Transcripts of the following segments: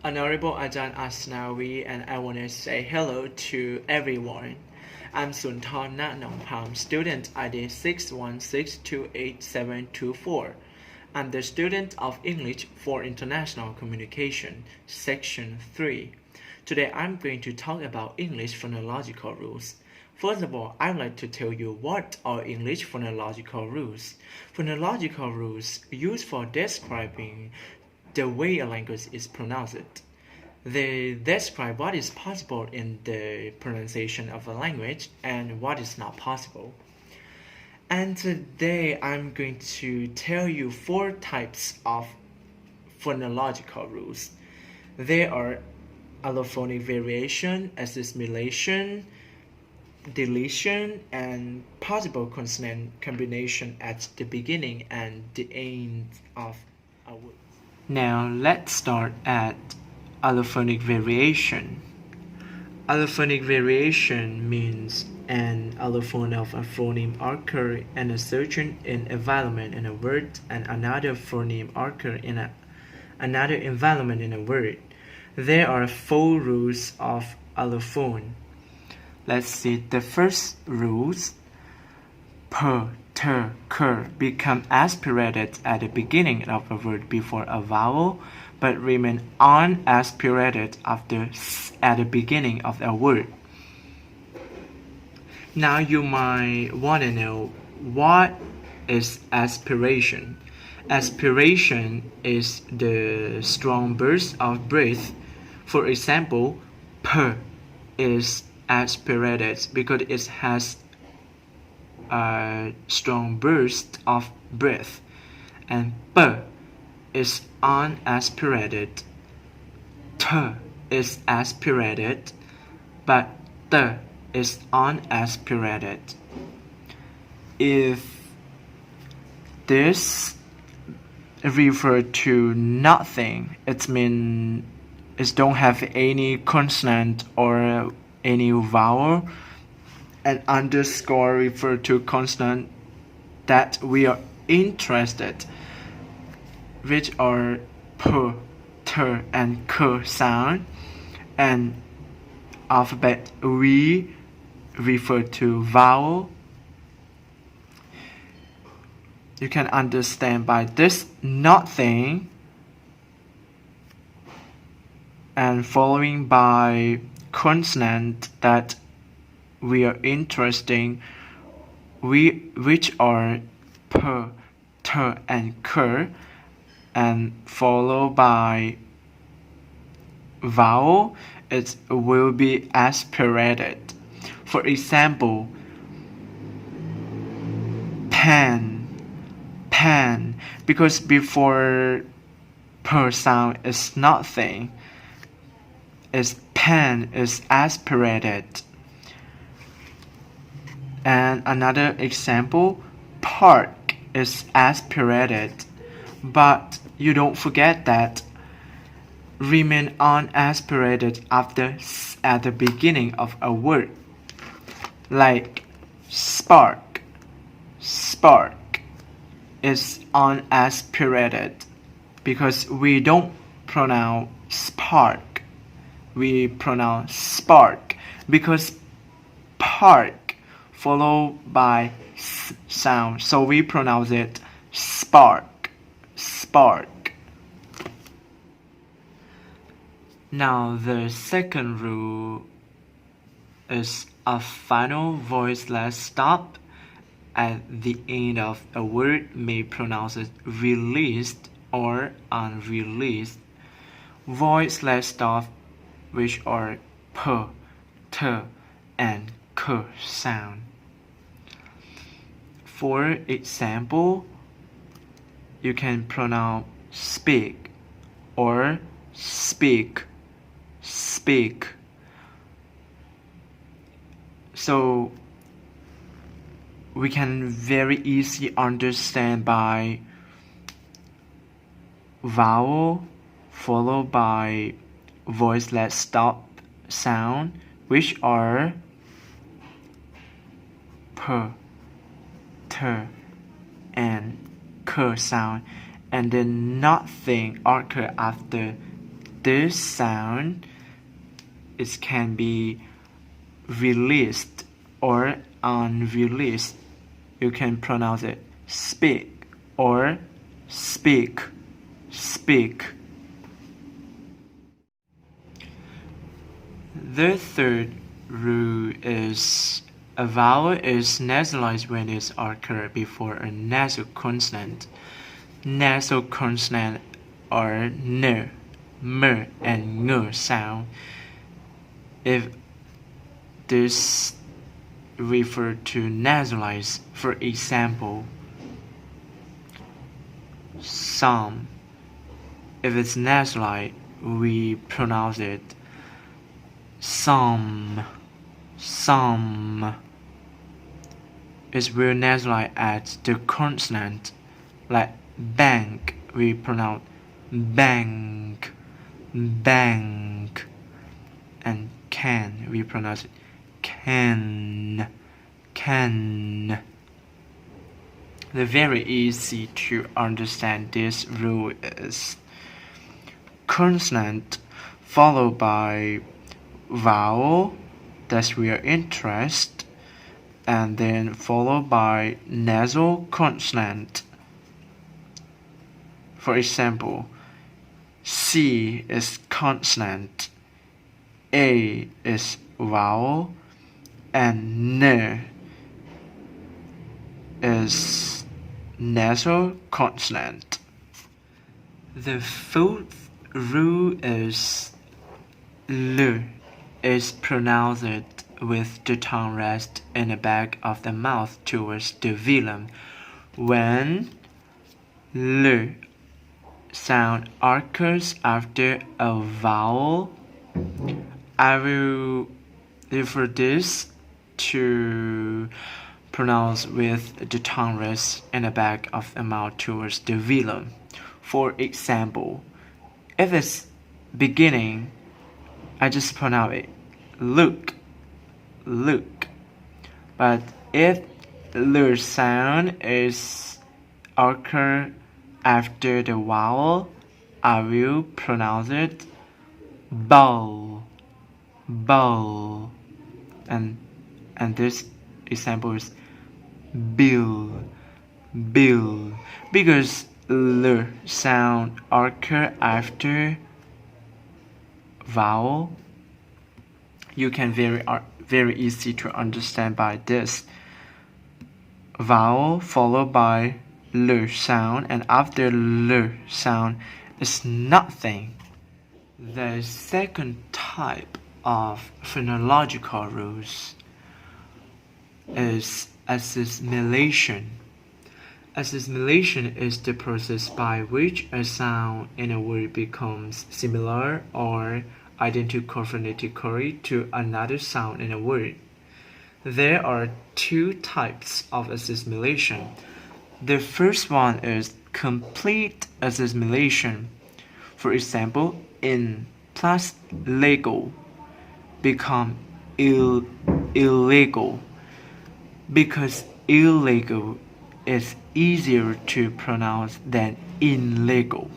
Honorable Ajahn Asnawi, and I want to say hello to everyone. I'm Sunthon Na Nongpham, student ID 616288724. I'm the student of English for International Communication, Section 3. Today I'm going to talk about English phonological rules. First of all, I'd like to tell you what are English phonological rules. Phonological rules used for describing the way a language is pronounced. They describe what is possible in the pronunciation of a language and what is not possible. And today I'm going to tell you 4 types of phonological rules. They are allophonic variation, assimilation, deletion, and possible consonant combination at the beginning and the end of a word. Now let's start at allophonic variation. Allophonic variation means an allophone of a phoneme occur in a certain environment in a word and another phoneme occur in another environment in a word. There are 4 rules of allophone. Let's see the first rules. Per, ter, ker become aspirated at the beginning of a word before a vowel, but remain unaspirated after s at the beginning of a word. Now you might want to know what is aspiration. Aspiration is the strong burst of breath. For example, per is aspirated because it has a strong burst of breath, and p is unaspirated. T is aspirated, but t is unaspirated. If this refer to nothing, it means it don't have any consonant or any vowel. And underscore refer to consonant that we are interested, which are p, t, and k sound. And alphabet V refer to vowel. You can understand by this nothing and following by consonant that we are interested, which are p, t, and k, and followed by vowel, it will be aspirated. For example, pen, pen, because before p sound is nothing, its pen is aspirated. And another example, park is aspirated, but you don't forget that remain unaspirated after s at the beginning of a word. Like spark, spark is unaspirated because we don't pronounce spark, we pronounce spark because park followed by s sound, so we pronounce it spark, spark. Now the second rule is a final voiceless stop at the end of a word may pronounce it released or unreleased. Voiceless stop, which are p, t, and k sound. For example, you can pronounce speak or speak, speak. So we can very easily understand by vowel followed by voiceless stop sound, which are p, t, and k sound, and then nothing occur after this sound, it can be released or unreleased. You can pronounce it speak or speak, speak. The third rule is a vowel is nasalized when it occurs before a nasal consonant. Nasal consonant are n, m, and ng sound. If this refer to nasalized, for example, some. If it's nasalized, we pronounce it some, some. It's real nasalized at the consonant, like bank, we pronounce bank, bank, and can, we pronounce it can, can. The very easy to understand this rule is consonant followed by vowel, that's we are interested, and then followed by nasal consonant. For example, C is consonant, A is vowel, and N is nasal consonant. The fourth rule is L is pronounced with the tongue rest in the back of the mouth towards the velum. When L sound occurs after a vowel, I will refer this to pronounce with the tongue rest in the back of the mouth towards the velum. For example, if it's beginning, I just pronounce it look, look. But if the sound is occur after the vowel, I will pronounce it bowl, bowl. And this example is bill, bill. Because the sound occur after vowel, you can very easy to understand by this. Vowel followed by L sound, and after L sound is nothing. The second type of phonological rules is assimilation. Assimilation is the process by which a sound in a word becomes similar or identical phonetically to another sound in a word. There are two types of assimilation. The first one is complete assimilation. For example, in plus legal become illegal, because illegal is easier to pronounce than illegal.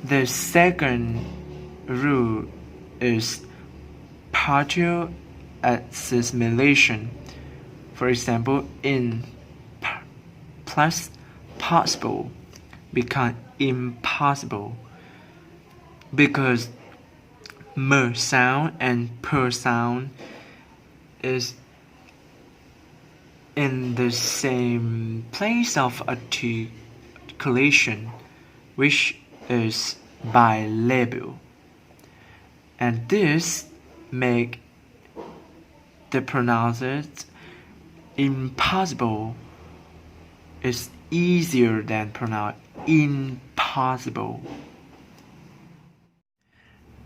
The second rule is partial assimilation. For example, in plus possible become impossible, because m sound and p sound is in the same place of articulation, which is bilabial, and this make the pronounced impossible is easier than pronounce impossible.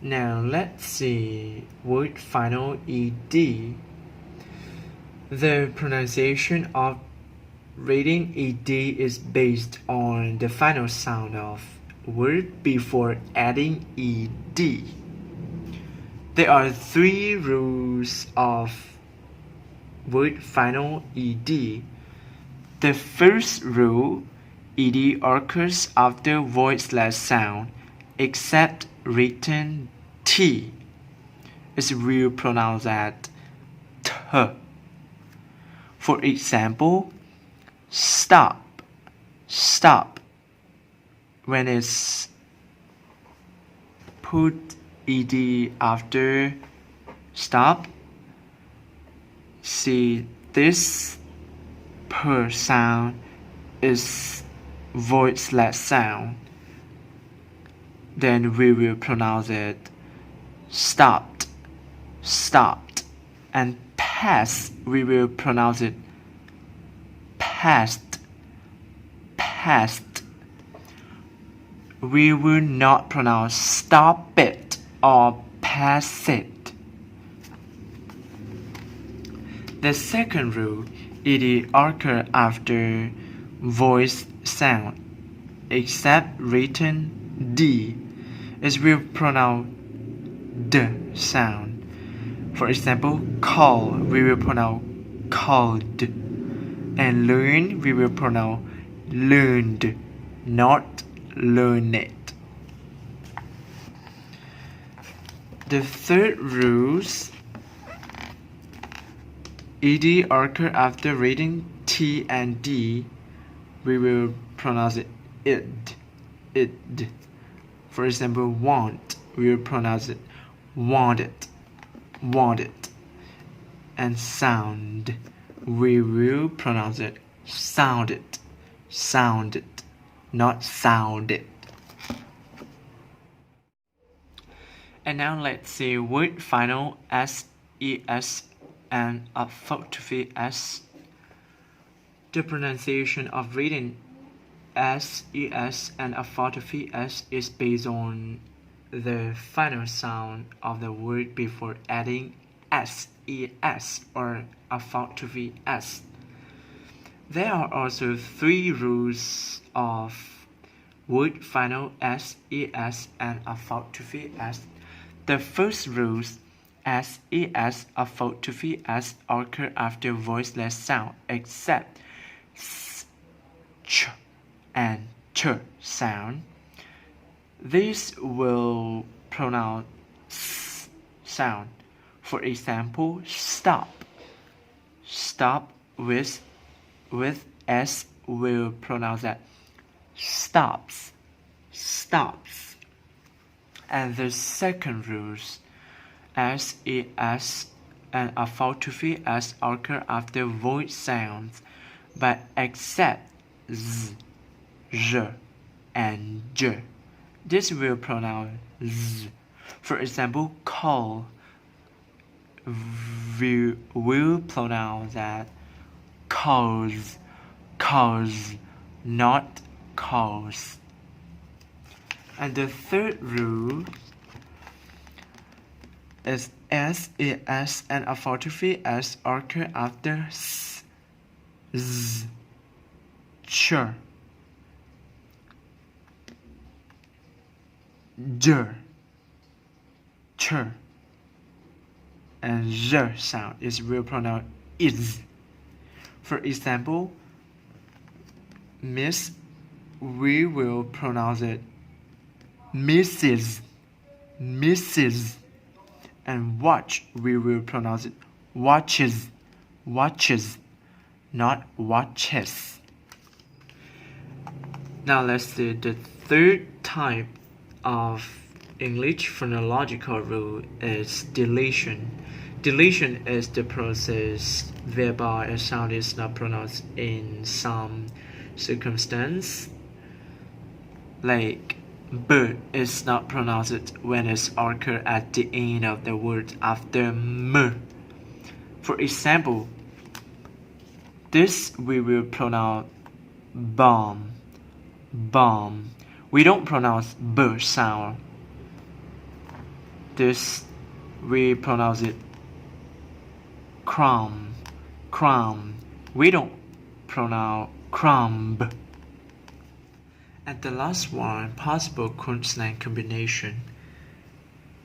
Now let's see word final ed. The pronunciation of reading ed is based on the final sound of word before adding ed. There are three rules of word final ed. The first rule, ed occurs after voiceless sound, except written T is will pronounced as T. For example, stop, stop. When it's put ed after stop, see this per sound is voiceless sound. Then we will pronounce it stopped, stopped. And pass, we will pronounce it passed, passed. We will not pronounce stop it or pass it. The second rule, it occurs after voice sound, except written D, is will pronounce D sound. For example, call, we will pronounce called, and learn, we will pronounce learned, not learned. The third rule, ed occur after reading T and D, we will pronounce it id. For example, want, we will pronounce it wanted, wanted. And sound, we will pronounce it sounded, sounded, not sounded. And now let's see word final SES and apostrophe S. The pronunciation of reading SES and apostrophe S is based on the final sound of the word before adding SES or apostrophe S. There are also three rules of word final SES and apostrophe S. The first rule, SES apostrophe S occur after voiceless sound except S, Ch, and Ch sound. This will pronounce S sound. For example, stop. Stop with S will pronounce that stops, stops. And the second rule, SES and apostrophe S occur after voice sounds, but except Z, Z, and J. This will pronounce Z. For example, call, we will pronounce that calls, calls, not calls. And the third rule is SES and apostrophe S occur after S, Z, Ch, J, Ch, and Z sound is will pronounce is. For example, miss, we will pronounce it Mrs, Mrs. And watch, we will pronounce it watches, watches, not watches. Now let's see the third type of English phonological rule is deletion. Deletion is the process whereby a sound is not pronounced in some circumstance, like bird is not pronounced when it's occurs at the end of the word after m. For example, this we will pronounce bomb, bomb. We don't pronounce b sound. This we pronounce it crumb, crumb. We don't pronounce crumb. And the last one, possible consonant combination.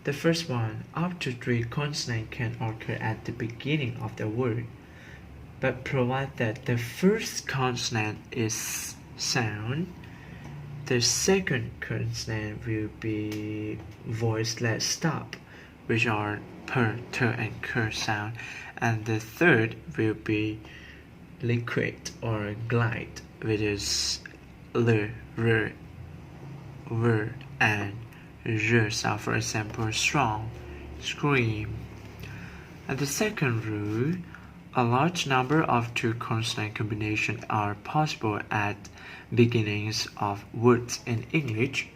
The first one, up to 3 consonants can occur at the beginning of the word, but provided that the first consonant is sound, The second consonant will be voiceless stop, which are per, ter, and ker sound, and the third will be liquid or glide, which is l, r, v, and r sound. For example, strong, scream. And the second rule, a large number of two consonant combinations are possible at beginnings of words in English.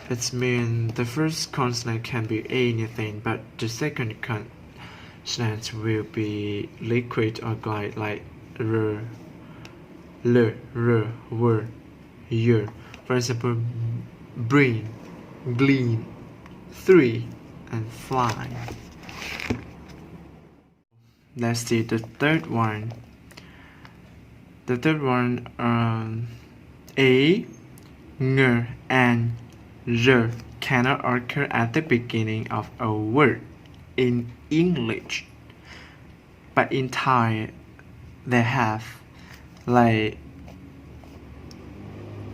It means the first consonant can be anything, but the second consonant will be liquid or glide, like r, l, r, w, y. For example, bring, glean, three, and fly. Let's see the third one. The third one, a, ng, and r cannot occur at the beginning of a word in English, but in Thai they have, like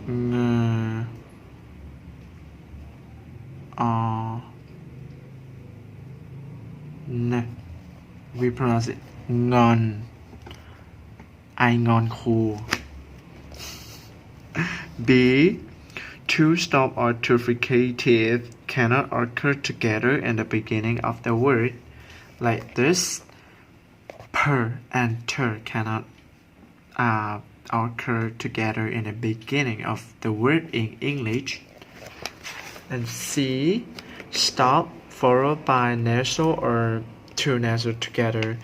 ng, n. We pronounce it ngon. I ngon cool. B, two stop or two fricative cannot occur together in the beginning of the word, like this. Per and ter cannot occur together in the beginning of the word in English. And C, stop followed by nasal or two nasal together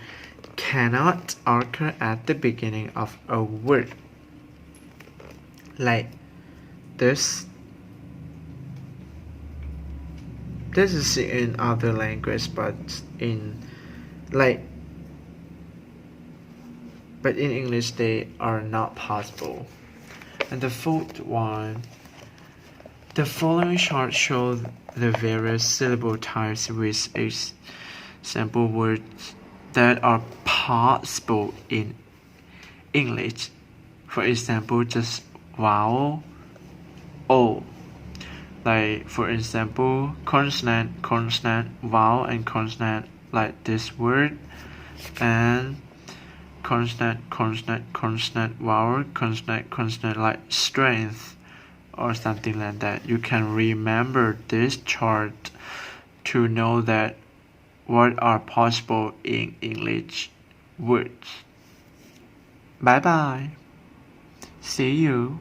cannot occur at the beginning of a word, like this. This is in other language, but in English they are not possible. And the fourth one, the following chart shows the various syllable types with example words that are possible in English. For example, just vowel, o. Like, for example, consonant, consonant, vowel, and consonant, like this word, and consonant, consonant, consonant, vowel, consonant, consonant, like strength, or something like that. You can remember this chart to know that what are possible in English words. Bye bye. See you.